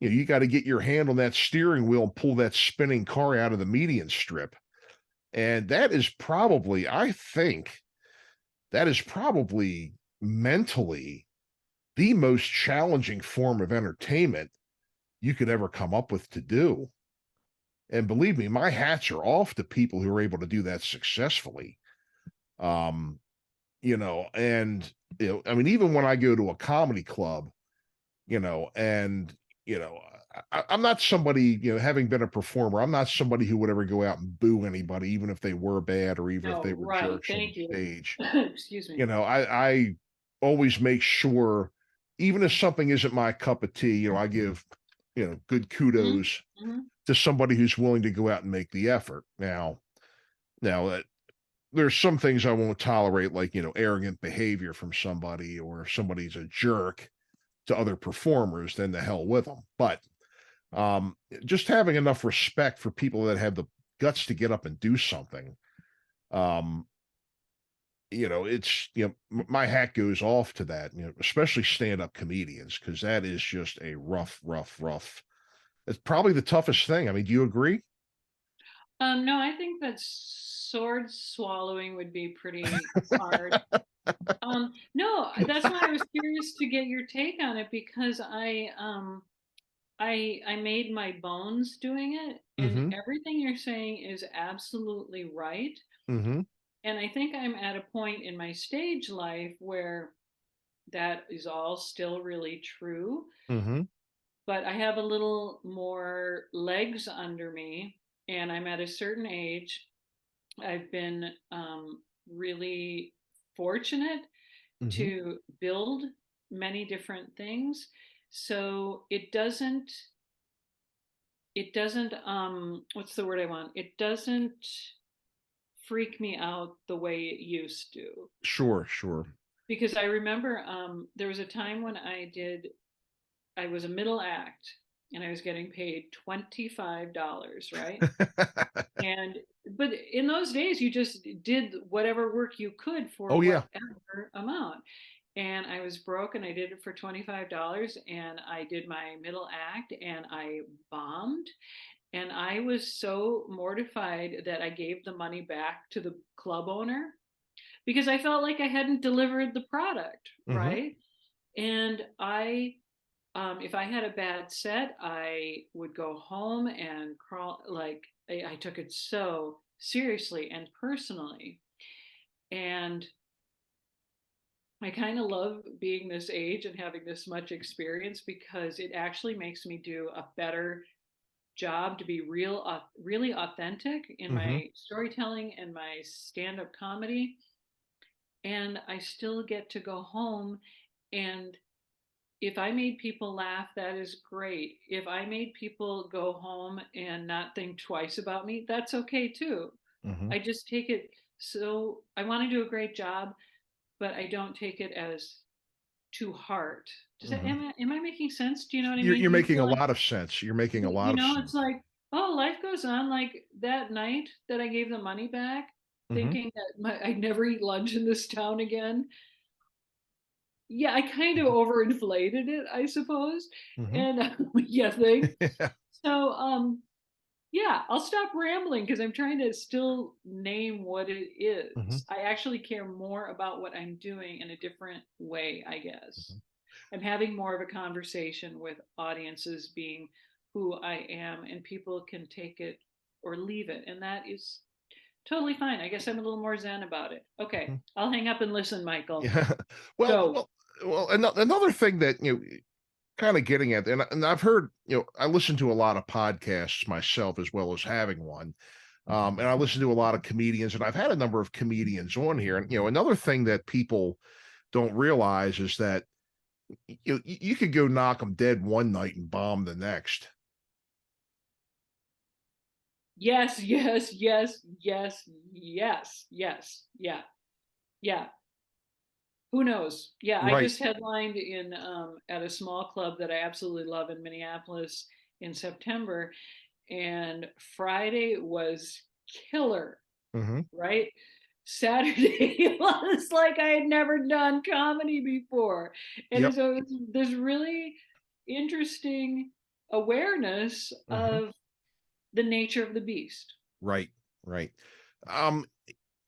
Speaker 1: you got to get your hand on that steering wheel and pull that spinning car out of the median strip. And that is probably, I think, mentally the most challenging form of entertainment you could ever come up with to do. And believe me, my hats are off to people who are able to do that successfully. I mean, even when I go to a comedy club, I'm not somebody, having been a performer, I'm not somebody who would ever go out and boo anybody, even if they were bad or even if they were jerks on stage.
Speaker 8: Excuse me.
Speaker 1: I always make sure, even if something isn't my cup of tea, I give, good kudos to somebody who's willing to go out and make the effort. Now that there's some things I won't tolerate, like, arrogant behavior from somebody, or if somebody's a jerk to other performers, then the hell with them. But just having enough respect for people that have the guts to get up and do something. My hat goes off to that, especially stand-up comedians, because that is just a rough. It's probably the toughest thing. I mean, do you agree?
Speaker 8: No, I think that sword swallowing would be pretty hard. No, that's why I was curious to get your take on it, because I made my bones doing it, and everything you're saying is absolutely right. And I think I'm at a point in my stage life where that is all still really true. But I have a little more legs under me, and I'm at a certain age. I've been really fortunate to build many different things. So it doesn't, what's the word I want? It doesn't freak me out the way it used to.
Speaker 1: Sure.
Speaker 8: Because I remember there was a time when I was a middle act and I was getting paid $25, right? But in those days, you just did whatever work you could for whatever amount. And I was broke and I did it for $25, and I did my middle act and I bombed. And I was so mortified that I gave the money back to the club owner because I felt like I hadn't delivered the product, right? And if I had a bad set, I would go home and crawl. Like I took it so seriously and personally. And I kind of love being this age and having this much experience, because it actually makes me do a better job to be really authentic in my storytelling and my stand-up comedy. And I still get to go home, and if I made people laugh, that is great. If I made people go home and not think twice about me, that's okay too. I just take it, so I want to do a great job, but I don't take it as to heart. Does
Speaker 1: Mhm.
Speaker 8: that, am I making sense? Do you know what I
Speaker 1: You're
Speaker 8: mean?
Speaker 1: you're
Speaker 8: Do you
Speaker 1: making
Speaker 8: feel
Speaker 1: a
Speaker 8: like,
Speaker 1: lot of sense. You're making a lot
Speaker 8: you
Speaker 1: of
Speaker 8: know,
Speaker 1: sense.
Speaker 8: it's like, oh, life goes on. Like that night that I gave the money back,
Speaker 1: Mhm.
Speaker 8: thinking that I'd never eat lunch in this town again. Yeah, I kind of
Speaker 1: Mhm.
Speaker 8: overinflated it, I suppose.
Speaker 1: Mhm.
Speaker 8: And yeah, think.
Speaker 1: Yeah.
Speaker 8: So, yeah, I'll stop rambling because I'm trying to still name what it
Speaker 1: Mhm.
Speaker 8: is. I actually care more about what I'm doing in a different way, I guess.
Speaker 1: Mhm.
Speaker 8: I'm having more of a conversation with audiences being who I am, and people can take it or leave it. And that is totally fine. I guess I'm a little more zen about it. Okay,
Speaker 1: Mhm.
Speaker 8: I'll hang up and listen, Michael.
Speaker 1: Yeah. Well,
Speaker 8: Go.
Speaker 1: another thing that, kind of getting at, and I've heard, I listen to a lot of podcasts myself as well as having one. And I listen to a lot of comedians, and I've had a number of comedians on here. And, another thing that people don't realize is that you could go knock them dead one night and bomb the next.
Speaker 8: Yes, yes, yes, yes, yes, yes. Yeah. Yeah. Who knows? Yeah, I
Speaker 1: Right.
Speaker 8: just headlined in at a small club that I absolutely love in Minneapolis in September, and Friday was killer,
Speaker 1: Hmm.
Speaker 8: right? Saturday was like I had never done comedy before. And
Speaker 1: Yep.
Speaker 8: so it's this really interesting awareness
Speaker 1: Hmm.
Speaker 8: of the nature of the beast.
Speaker 1: Right. Right. Um,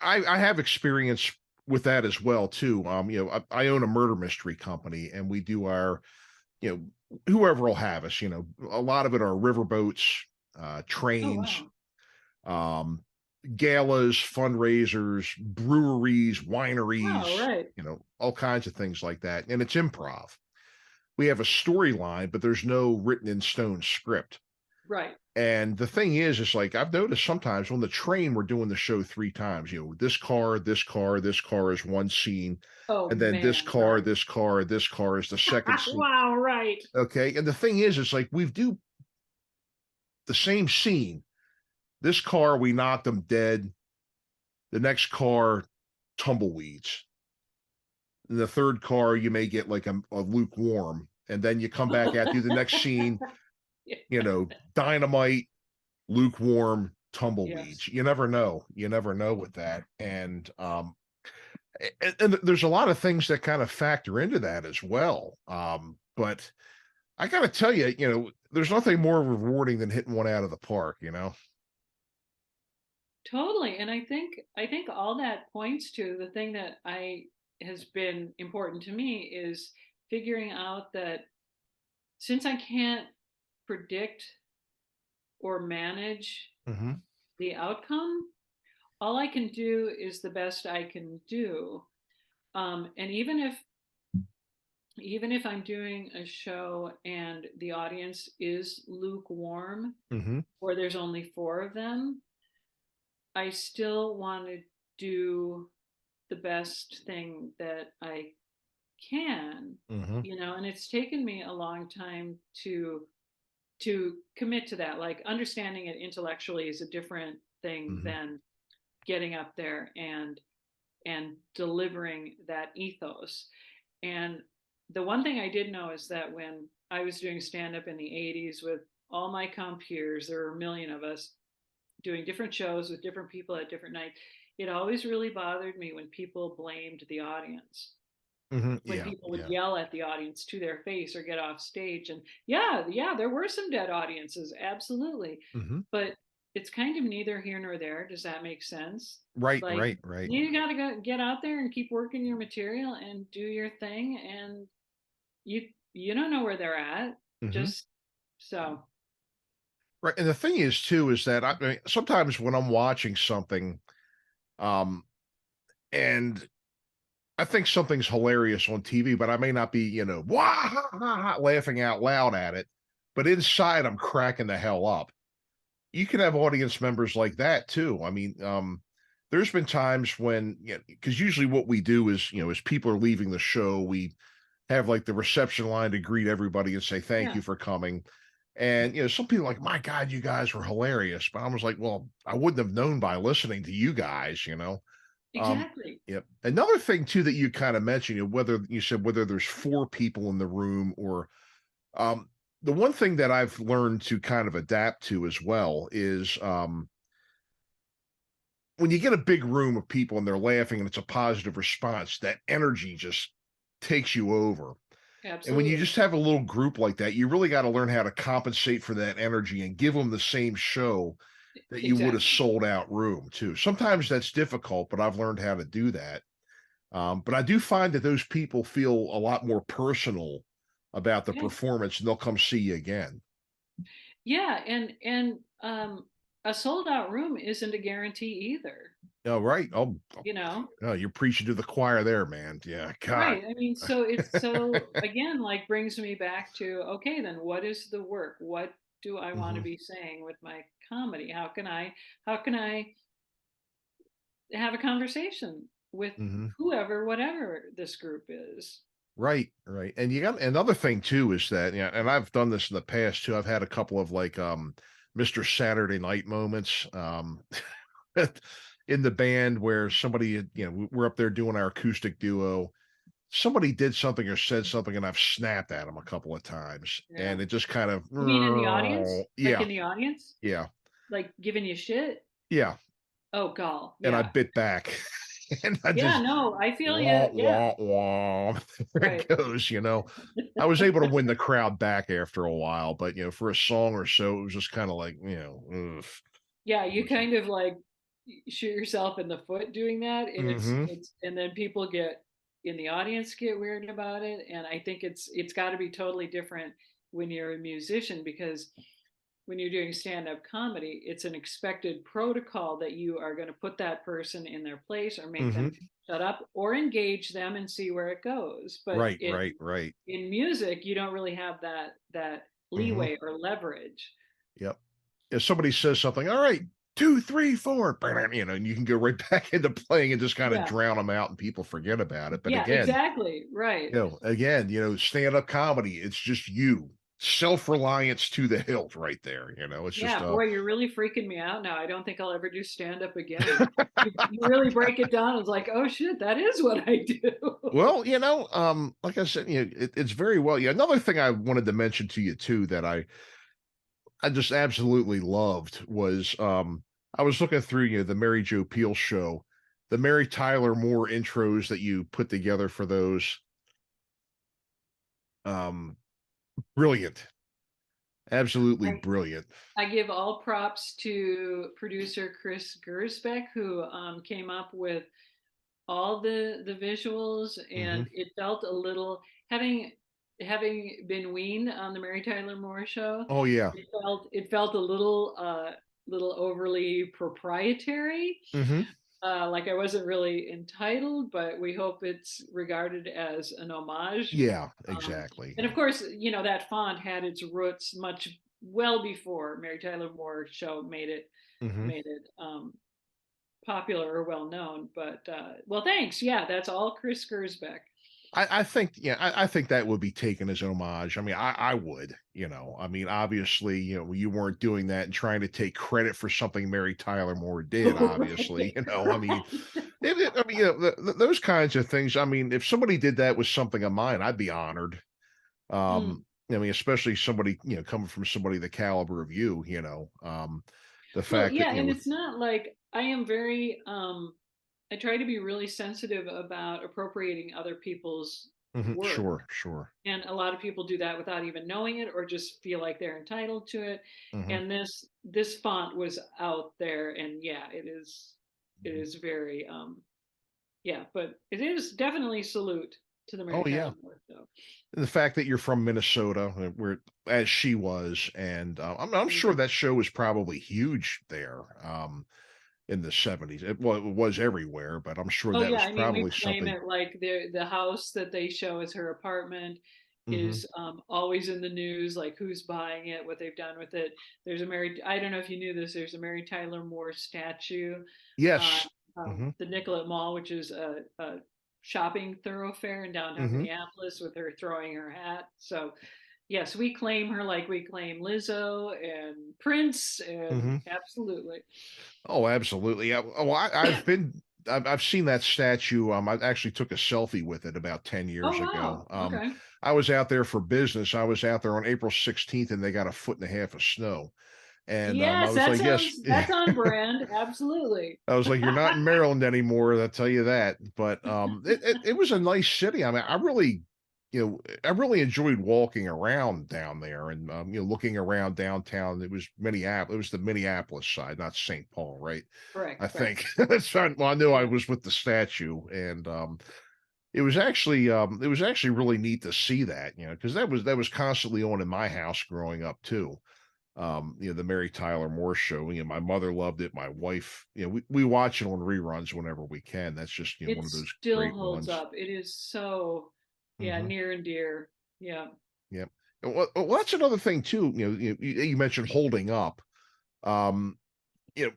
Speaker 1: I have experience with that as well too. I own a murder mystery company, and we do our, whoever will have us. A lot of it are riverboats,
Speaker 8: Oh,
Speaker 1: trains,
Speaker 8: wow.
Speaker 1: um, galas, fundraisers, breweries, wineries,
Speaker 8: Oh, right.
Speaker 1: all kinds of things like that. And it's improv. We have a storyline, but there's no written in stone script.
Speaker 8: Right.
Speaker 1: And the thing is like I've noticed sometimes on the train, we're doing the show 3 times. This car, this car, this car is one scene.
Speaker 8: Oh,
Speaker 1: And then this
Speaker 8: man.
Speaker 1: car,
Speaker 8: Right.
Speaker 1: this car, this car is the second scene.
Speaker 8: Wow, right.
Speaker 1: Okay. And the thing is, it's like we do the same scene. This car, we knocked them dead. The next car, tumbleweeds. In the third car, you may get like a lukewarm. And then you come back out, do the next scene, dynamite, lukewarm, tumbleweeds.
Speaker 8: Yes.
Speaker 1: You never know. You never know with that. And there's a lot of things that kind of factor into that as well. But I got to tell you, there's nothing more rewarding than hitting one out of the park.
Speaker 8: Totally. And I think all that points to the thing that I has been important to me is figuring out that since I can't predict or manage
Speaker 1: Hmm.
Speaker 8: the outcome, all I can do is the best I can do. And even if I'm doing a show and the audience is lukewarm,
Speaker 1: Hmm.
Speaker 8: or there's only 4 of them, I still want to do the best thing that I can,
Speaker 1: Hmm.
Speaker 8: and it's taken me a long time to commit to that. Like understanding it intellectually is a different thing
Speaker 1: Hmm.
Speaker 8: than getting up there and delivering that ethos. And the one thing I did know is that when I was doing stand up in the 80s with all my compeers, there were a million of us doing different shows with different people at different nights. It always really bothered me when people blamed the audience,
Speaker 1: Hmm.
Speaker 8: when
Speaker 1: Yeah.
Speaker 8: people would
Speaker 1: Yeah.
Speaker 8: yell at the audience to their face or get off stage. And yeah, there were some dead audiences, absolutely.
Speaker 1: Hmm.
Speaker 8: But it's kind of neither here nor there. Does that make sense?
Speaker 1: Right.
Speaker 8: Like
Speaker 1: Right. Right.
Speaker 8: you got to go get out there and keep working your material and do your thing, and you don't know where they're at.
Speaker 1: Hmm.
Speaker 8: Just so.
Speaker 1: Right. And the thing is too, is that I mean, sometimes when I'm watching something, um, and I think something's hilarious on TV, but I may not be, wah, ha, ha, ha, laughing out loud at it. But inside, I'm cracking the hell up. You can have audience members like that too. I mean, there's been times when, because usually what we do is, as people are leaving the show, we have like the reception line to greet everybody and say thank
Speaker 8: Yeah.
Speaker 1: you for coming. And some people are like, my God, you guys were hilarious. But I was like, well, I wouldn't have known by listening to you guys.
Speaker 8: Exactly.
Speaker 1: Yep. Another thing too that you kind of mentioned, whether you said whether there's 4 people in the room or the one thing that I've learned to kind of adapt to as well is when you get a big room of people and they're laughing and it's a positive response, that energy just takes you over. And when you
Speaker 8: Absolutely.
Speaker 1: just have a little group like that, you really got to learn how to compensate for that energy and give them the same show that you would have
Speaker 8: Exactly.
Speaker 1: sold out room too. Sometimes that's difficult, but I've learned how to do that. But I do find that those people feel a lot more personal about the
Speaker 8: Yeah.
Speaker 1: performance and they'll come see you again.
Speaker 8: Yeah, and a sold out room isn't a guarantee either.
Speaker 1: Oh, right. Oh,
Speaker 8: You know,
Speaker 1: you're preaching to the choir there, man. Yeah, God.
Speaker 8: right? I mean, so it's so again, like brings me back to okay, then what is the work? What do I want to
Speaker 1: Mhm,
Speaker 8: be saying with my comedy? How can I have a conversation with
Speaker 1: mhm.
Speaker 8: whoever, whatever this group is?
Speaker 1: Right, right. And you got another thing too is that, yeah, and I've done this in the past too. I've had a couple of like Mr. Saturday Night moments in the band where somebody we're up there doing our acoustic duo. Somebody did something or said something and I've snapped at them a couple of times
Speaker 8: Yeah.
Speaker 1: and it just kind of
Speaker 8: You mean in the audience? Like
Speaker 1: yeah,
Speaker 8: in the audience?
Speaker 1: yeah,
Speaker 8: Like giving you shit?
Speaker 1: yeah.
Speaker 8: Oh, gall.
Speaker 1: And I
Speaker 8: Yeah.
Speaker 1: bit back and I
Speaker 8: Yeah,
Speaker 1: just
Speaker 8: no, I feel
Speaker 1: wah,
Speaker 8: you. Yeah.
Speaker 1: wah, wah. There
Speaker 8: Right.
Speaker 1: it goes. I was able to win the crowd back after a while, but for a song or so, it was just kind of like, ugh.
Speaker 8: Yeah,
Speaker 1: It
Speaker 8: you
Speaker 1: was,
Speaker 8: kind of like shoot yourself in the foot doing that, and
Speaker 1: mm-hmm,
Speaker 8: and then people get in the audience get weird about it, and I think it's got to be totally different when you're a musician because when you're doing stand-up comedy, it's an expected protocol that you are going to put that person in their place or make
Speaker 1: mm-hmm.
Speaker 8: them shut up or engage them and see where it goes. But
Speaker 1: Right, right, right.
Speaker 8: in music, you don't really have that
Speaker 1: Mm-hmm.
Speaker 8: leeway or leverage.
Speaker 1: Yep. If somebody says something, all right, 2, 3, 4, and you can go right back into playing and just kind of
Speaker 8: Yeah.
Speaker 1: drown them out and people forget about it. But
Speaker 8: Yeah,
Speaker 1: again,
Speaker 8: exactly. Right.
Speaker 1: stand-up comedy, it's just you. Self-reliance to the hilt right there. It's just
Speaker 8: Yeah, boy, you're really freaking me out now. I don't think I'll ever do stand up again. You really break it down. It's like, oh shit, that is what I do.
Speaker 1: well, like I said, it's very well. Yeah, another thing I wanted to mention to you too that I just absolutely loved was I was looking through the Mary Jo Pehl show, the Mary Tyler Moore intros that you put together for those. Um, Brilliant, absolutely
Speaker 8: I,
Speaker 1: brilliant.
Speaker 8: I give all props to producer Chris Gersbeck, who came up with all the visuals,
Speaker 1: Hmm.
Speaker 8: and it felt a little having been weaned on the Mary Tyler Moore show.
Speaker 1: Oh yeah.
Speaker 8: It felt a little overly proprietary.
Speaker 1: Hmm.
Speaker 8: Like I wasn't really entitled, but we hope it's regarded as an homage.
Speaker 1: Yeah,
Speaker 8: Um,
Speaker 1: exactly.
Speaker 8: and of course, that font had its roots much well before Mary Tyler Moore show
Speaker 1: Hmm.
Speaker 8: made it popular or well known. But well, thanks. Yeah, that's all Chris Gersbeck.
Speaker 1: I think, I think that would be taken as an homage. I mean, I would, I mean, obviously, you weren't doing that and trying to take credit for something Mary Tyler Moore did, obviously, I mean, those kinds of things. I mean, if somebody did that with something of mine, I'd be honored.
Speaker 8: Mm.
Speaker 1: I mean, especially somebody, coming from somebody the caliber of the
Speaker 8: Well,
Speaker 1: fact that,
Speaker 8: yeah, and it's not like I am very I try to be really sensitive about appropriating other people's
Speaker 1: Mhm,
Speaker 8: work.
Speaker 1: sure, sure.
Speaker 8: And a lot of people do that without even knowing it or just feel like they're entitled to it.
Speaker 1: Mhm,
Speaker 8: And this font was out there, and yeah, it is very yeah, but it is definitely salute to the Mary
Speaker 1: oh yeah.
Speaker 8: Tyler Moore show.
Speaker 1: And the fact that you're from Minnesota, where as she was, and I'm sure
Speaker 8: Mhm.
Speaker 1: that show was probably huge there in the 70s. Well, it was everywhere, but I'm sure
Speaker 8: Oh
Speaker 1: that
Speaker 8: yeah,
Speaker 1: was
Speaker 8: I mean we
Speaker 1: probably
Speaker 8: claim
Speaker 1: something.
Speaker 8: it like the house that they show as her apartment
Speaker 1: Hmm.
Speaker 8: is always in the news, like who's buying it, what they've done with it. I don't know if you knew this, there's a Mary Tyler Moore statue on
Speaker 1: Yes. Hmm.
Speaker 8: the Nicollet Mall, which is a shopping thoroughfare in downtown
Speaker 1: Hmm.
Speaker 8: Minneapolis, with her throwing her hat. So yes, we claim her like we claim Lizzo and Prince, and
Speaker 1: Hmm.
Speaker 8: absolutely.
Speaker 1: Oh, absolutely. Yeah. Oh, I've been I've seen that statue. I actually took a selfie with it about 10 years
Speaker 8: Oh,
Speaker 1: ago.
Speaker 8: wow. Okay.
Speaker 1: I was out there for business. I was out there on April 16th, and they got 1.5 feet of snow. And I
Speaker 8: Yes,
Speaker 1: was like, yes,
Speaker 8: that's on brand. Absolutely.
Speaker 1: I was like, you're not in Maryland anymore. I'll tell you that. But it was a nice city. I mean, I really enjoyed walking around down there and looking around downtown. It was Minneapolis. It was the Minneapolis side, not St. Paul, right?
Speaker 8: Correct.
Speaker 1: I think. That's right. Well, I knew I was with the statue, and it was actually really neat to see that, because that was constantly on in my house growing up too. The Mary Tyler Moore Show. My mother loved it. My wife, we watch it on reruns whenever we can. That's just
Speaker 8: It
Speaker 1: one of those
Speaker 8: still
Speaker 1: great
Speaker 8: holds
Speaker 1: ones.
Speaker 8: up. It is so, yeah,
Speaker 1: Mhm.
Speaker 8: near and dear. Yeah.
Speaker 1: Yep. Well, that's another thing too. You mentioned holding up. Um, you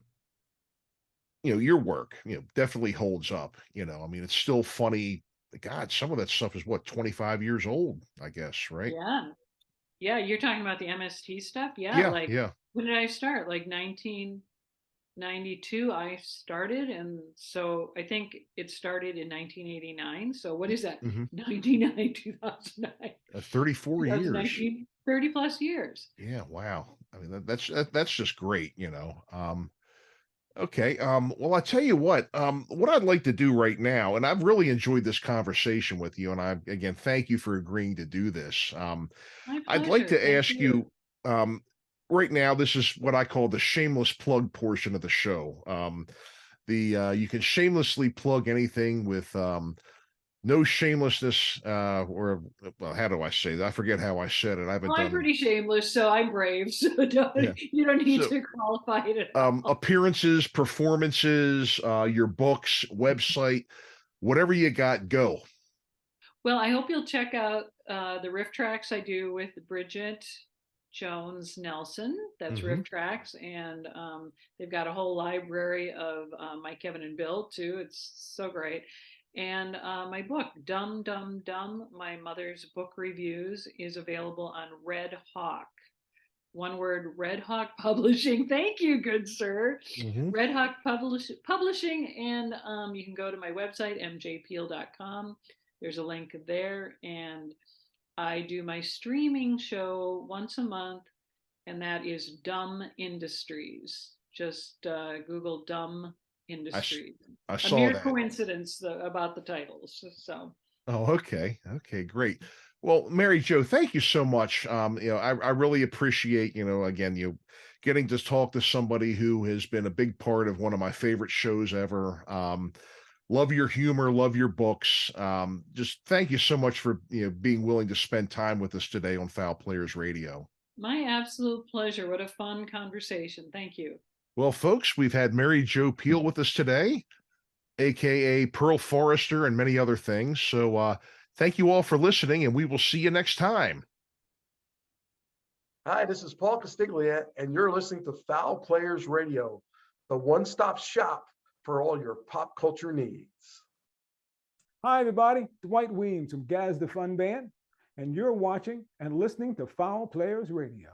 Speaker 1: know, your work, definitely holds up. I mean, it's still funny. God, some of that stuff is what, 25 years old, I guess, right?
Speaker 8: Yeah. Yeah. You're talking about the MST stuff? Yeah.
Speaker 1: Yeah,
Speaker 8: Like,
Speaker 1: yeah.
Speaker 8: when did I start? Like 1992, I started. And so I think it started in 1989. So what is that?
Speaker 1: Mhm.
Speaker 8: 99, 2009,
Speaker 1: 34 years.
Speaker 8: 2019, 30 plus years.
Speaker 1: Yeah, wow. I mean, that's just great. Okay. Well, I tell you what I'd like to do right now, and I've really enjoyed this conversation with you, and I again thank you for agreeing to do this.
Speaker 8: My
Speaker 1: I'd like
Speaker 8: pleasure.
Speaker 1: to
Speaker 8: Thank
Speaker 1: ask
Speaker 8: you.
Speaker 1: you, right now, this is what I call the shameless plug portion of the show. You can shamelessly plug anything with no shamelessness, or well, how do I say that? I forget how I said it. I haven't
Speaker 8: Well, I'm
Speaker 1: done.
Speaker 8: pretty shameless, so I'm brave. So
Speaker 1: Yeah.
Speaker 8: you don't need
Speaker 1: So
Speaker 8: to qualify it at all.
Speaker 1: appearances, performances, your books, website, whatever you got, go.
Speaker 8: Well, I hope you'll check out the Riff Trax I do with Bridget Jones Nelson. That's
Speaker 1: Hmm.
Speaker 8: Riff Trax, and they've got a whole library of Mike, Kevin, and Bill too. It's so great. And my book, Dumb, Dumb, Dumb, My Mother's Book Reviews, is available on Red Hawk. One word, Red Hawk Publishing. Thank you, good sir.
Speaker 1: Hmm.
Speaker 8: Red Hawk Publishing, and you can go to my website, mjpehl.com. There's a link there, and I do my streaming show once a month, and that is Dumb Industries. Just Google Dumb Industries.
Speaker 1: I
Speaker 8: A
Speaker 1: saw
Speaker 8: mere
Speaker 1: that.
Speaker 8: coincidence about the titles. So
Speaker 1: Oh, okay. Okay, great. Well, Mary Jo, thank you so much. I really appreciate, again, you getting to talk to somebody who has been a big part of one of my favorite shows ever. Love your humor, love your books. Just thank you so much for, being willing to spend time with us today on Fowl Players Radio.
Speaker 8: my absolute pleasure. What a fun conversation. Thank you.
Speaker 1: Well, folks, we've had Mary Jo Pehl with us today, aka Pearl Forrester, and many other things. So thank you all for listening, and we will see you next time.
Speaker 6: Hi, this is Paul Castiglia, and you're listening to Fowl Players Radio, the one-stop shop for all your pop culture needs.
Speaker 9: Hi, everybody. Dwight Weems from Gaz the Fun Band, and you're watching and listening to Fowl Players Radio.